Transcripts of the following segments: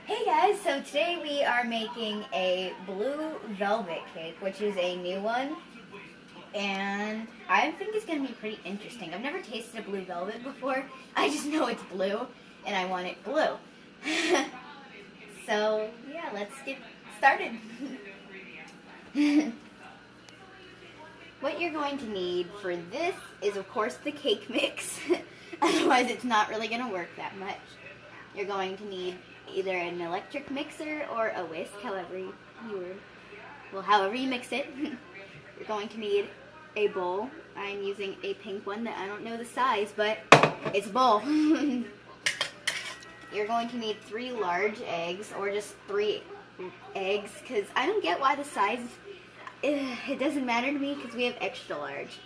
Hey guys, so today we are making a blue velvet cake, which is a new one, and I think it's going to be pretty interesting. I've never tasted a blue velvet before. I just know it's blue, and I want it blue. So, yeah, let's get started. What you're going to need for this is, of course, the cake mix. Otherwise, it's not really going to work that much. You're going to need either an electric mixer or a whisk, however you mix it. You're going to need a bowl. I'm using a pink one that I don't know the size, but it's a bowl. You're going to need 3 large eggs, or just 3 eggs, because I don't get why the size, it doesn't matter to me because we have extra large.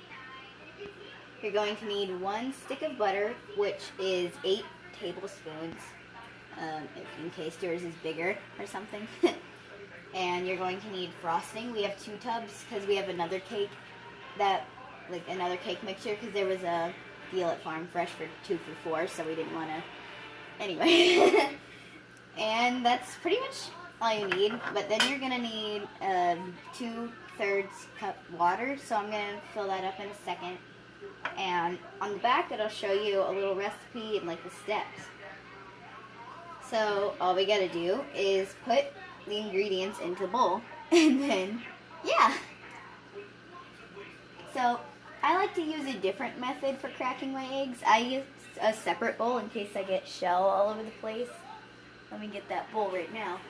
You're going to need 1 stick of butter, which is 8 tablespoons. In case yours is bigger or something. And you're going to need frosting. We have 2 tubs because we have another cake another cake mixture, because there was a deal at Farm Fresh for 2 for $4, so we didn't want to. Anyway, and that's pretty much all you need. But then you're gonna need 2/3 cup water. So I'm gonna fill that up in a second. And on the back, it'll show you a little recipe and like the steps. So all we gotta do is put the ingredients into the bowl, and then, yeah. So I like to use a different method for cracking my eggs. I use a separate bowl in case I get shell all over the place. Let me get that bowl right now.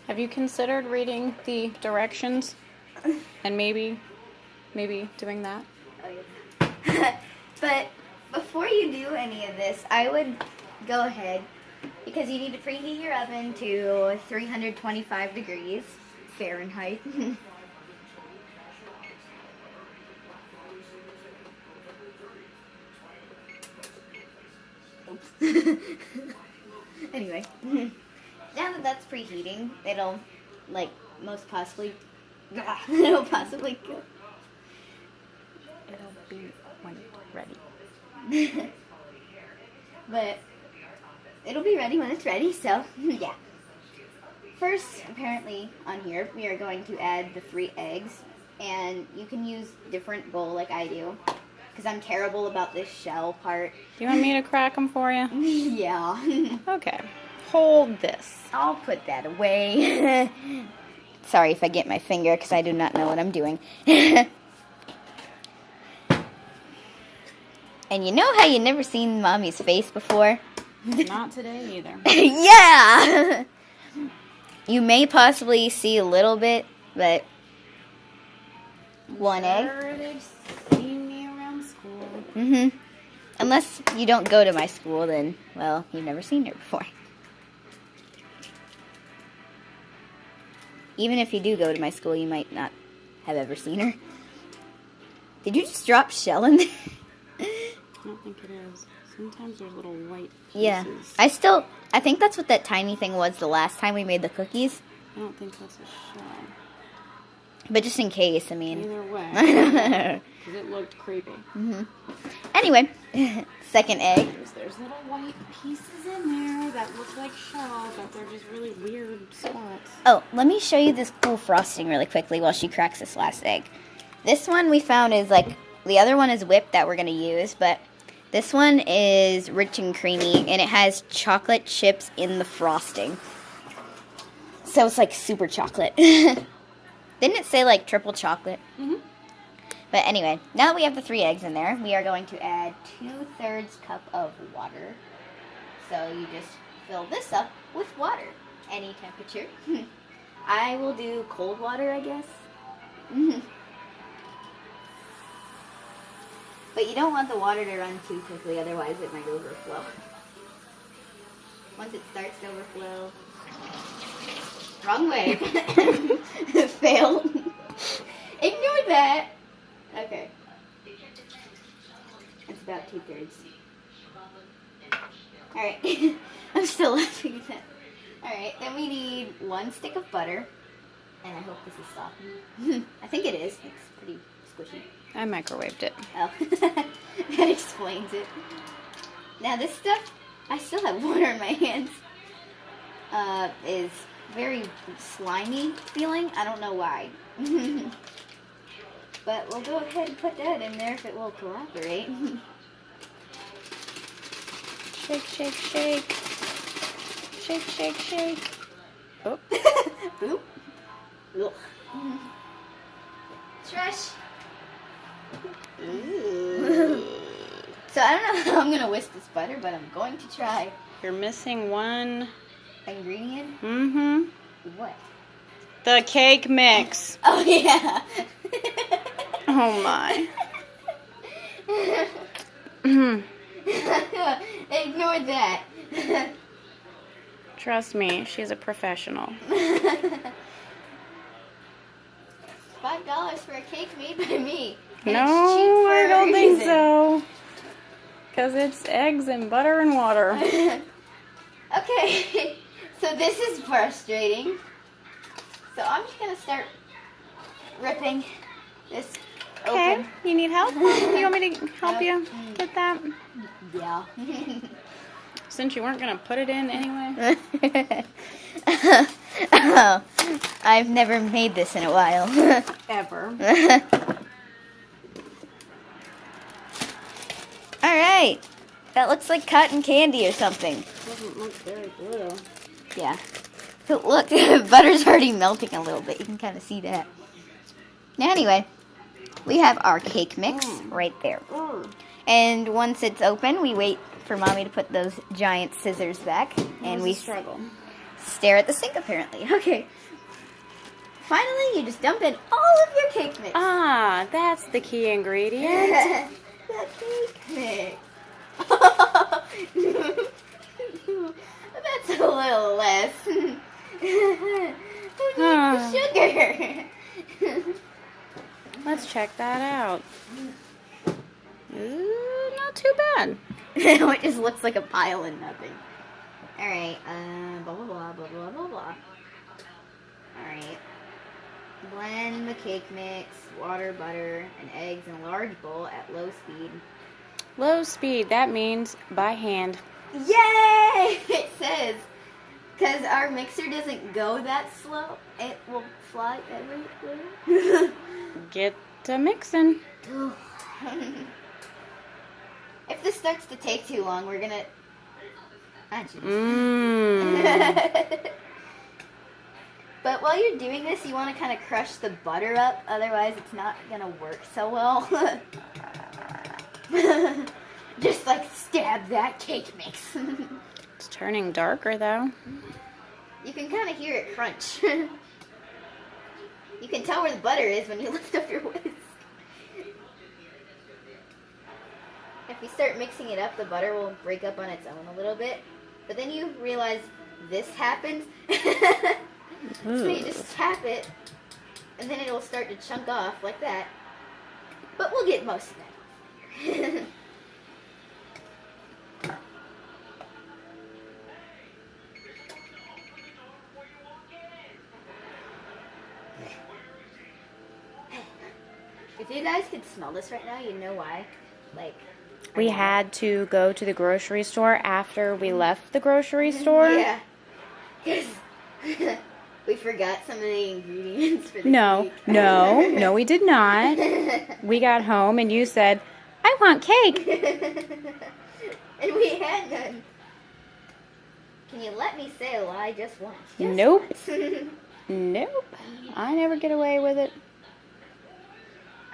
Have you considered reading the directions and maybe doing that? Oh, yeah. But before you do any of this, I would go ahead, because you need to preheat your oven to 325 degrees Fahrenheit. Oops. Anyway, now that that's preheating, it'll it'll possibly go. It'll be when ready. But it'll be ready when it's ready, so yeah. First, apparently, on here, we are going to add the 3 eggs, and you can use a different bowl like I do, because I'm terrible about this shell part. Do you want me to crack them for you? Yeah. Okay. Hold this. I'll put that away. Sorry if I get my finger, because I do not know what I'm doing. And you know how you never seen Mommy's face before? Not today either. Yeah! You may possibly see a little bit, but one egg. They've seen me around school. Mm-hmm. Unless you don't go to my school, then, well, you've never seen her before. Even if you do go to my school, you might not have ever seen her. Did you just drop shell in there? I don't think it is. Sometimes there's little white pieces. Yeah. I think that's what that tiny thing was the last time we made the cookies. I don't think that's a shell. But just in case, I mean. Either way. Because it looked creepy. Mm-hmm. Anyway, second egg. There's little white pieces in there that look like shell, but they're just really weird spots. Oh, let me show you this cool frosting really quickly while she cracks this last egg. This one we found is the other one is whipped that we're going to use, but this one is rich and creamy, and it has chocolate chips in the frosting. So it's super chocolate. Didn't it say triple chocolate? Mm-hmm. But anyway, now that we have the 3 eggs in there, we are going to add 2/3 cup of water. So you just fill this up with water, any temperature. I will do cold water, I guess. But you don't want the water to run too quickly, otherwise it might overflow. Once it starts to overflow... Wrong way. Failed. Ignore that. Okay. It's about 2/3. Alright. I'm still laughing at that. Alright, then we need 1 stick of butter. And I hope this is softened. I think it is. It's pretty squishy. I microwaved it. Oh. That explains it. Now this stuff I still have water in my hands. Is very slimy feeling. I don't know why. But we'll go ahead and put that in there if it will cooperate. Shake, shake, shake. Shake, shake, shake. Oh. Boop. Ugh. Trash. So I don't know how I'm gonna whisk this butter, but I'm going to try. You're missing one Ingredient? Mm-hmm. What? The cake mix. Oh yeah. Oh my. Ignore that. Trust me, she's a professional. $5 for a cake made by me. And No, it's cheap for I a don't think reason. so. Because it's eggs and butter and water. Okay, so this is frustrating. So I'm just gonna start ripping this Okay, open. you need help? You want me to help you get that? Yeah. Since you weren't going to put it in anyway. Oh, I've never made this in a while. Ever. Alright. That looks like cotton candy or something. Doesn't look very blue. Yeah. So look, the butter's already melting a little bit. You can kind of see that. Now anyway, we have our cake mix right there. And once it's open, we wait for Mommy to put those giant scissors back. And we struggle. stare at the sink apparently. Okay. Finally, you just dump in all of your cake mix. Ah, that's the key ingredient. The cake mix. That's a little less. Who needs the sugar? Let's check that out. Ooh, not too bad. It just looks like a pile of nothing. Alright, blah, blah, blah, blah, blah, blah, blah. Alright. Blend the cake mix, water, butter, and eggs in a large bowl at low speed. Low speed, that means by hand. Yay! It says, because our mixer doesn't go that slow, it will fly everywhere. Get to mixing. If this starts to take too long, we're gonna... Mmm. But while you're doing this, you want to kind of crush the butter up, otherwise it's not gonna work so well. Just like stab that cake mix. It's turning darker though. You can kind of hear it crunch. You can tell where the butter is when you lift up your whisk. If you start mixing it up, the butter will break up on its own a little bit. But then you realize this happens. So you just tap it, and then it'll start to chunk off like that. But we'll get most of that. If you guys could smell this right now, you'd know why. Like, We had to go to the grocery store after we left the grocery store. Yeah. 'Cause we forgot some of the ingredients for the No, cake. no, we did not. We got home and you said, I want cake. And we had none. Can you let me say a lie just once? Just Nope. once. Nope. I never get away with it.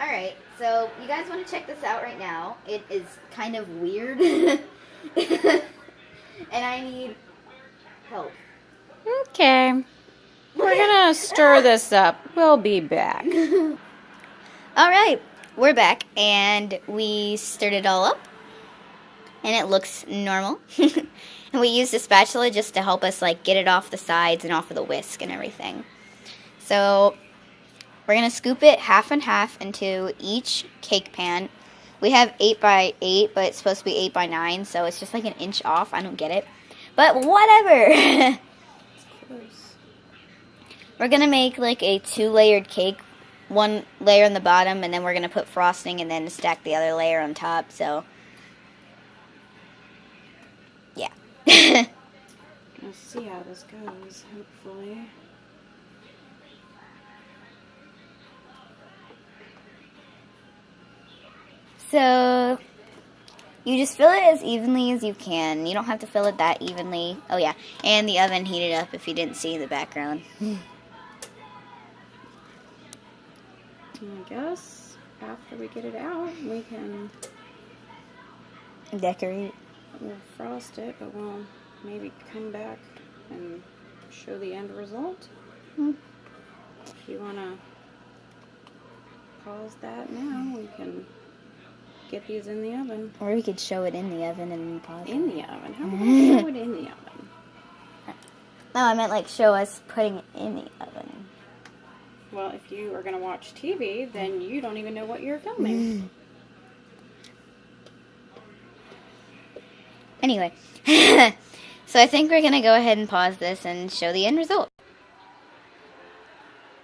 Alright, so you guys want to check this out right now. It is kind of weird. And I need help. Okay. We're gonna stir this up. We'll be back. Alright, we're back and we stirred it all up. And it looks normal. And we used a spatula just to help us like get it off the sides and off of the whisk and everything. So we're going to scoop it half and half into each cake pan. We have 8 by 8, but it's supposed to be 8 by 9, so it's just like an inch off. I don't get it. But whatever. We're going to make like a 2-layered cake. 1 layer on the bottom, and then we're going to put frosting and then stack the other layer on top. So, yeah. how this goes, hopefully. So you just fill it as evenly as you can. You don't have to fill it that evenly. Oh yeah, and the oven heated up if you didn't see in the background. I guess after we get it out, we can Decorate. we'll frost it, but we'll maybe come back and show the end result. If you want to pause that now, we can get these in the oven. Or we could show it in the oven and pause it. In the oven? How about I show it in the oven? No, I meant like show us putting it in the oven. Well, if you are going to watch TV, then you don't even know what you're filming. Anyway, so I think we're going to go ahead and pause this and show the end result.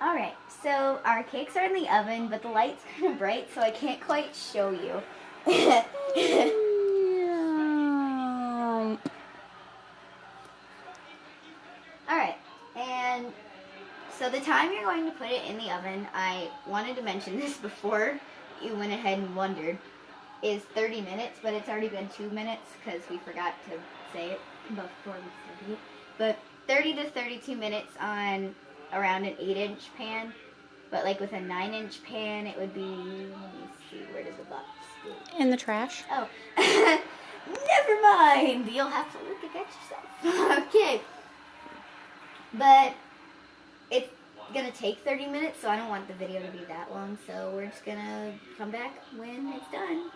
Alright, so our cakes are in the oven, but the light's kind of bright, so I can't quite show you. Alright, and so the time you're going to put it in the oven, I wanted to mention this before you went ahead and wondered, is 30 minutes, but it's already been 2 minutes because we forgot to say it before we started it. But 30 to 32 minutes on around an 8-inch pan, but like with a 9-inch pan, it would be, let me see, where did the box go? In the trash. Oh, never mind. You'll have to look at that yourself. Okay. But it's going to take 30 minutes, so I don't want the video to be that long. So we're just going to come back when it's done.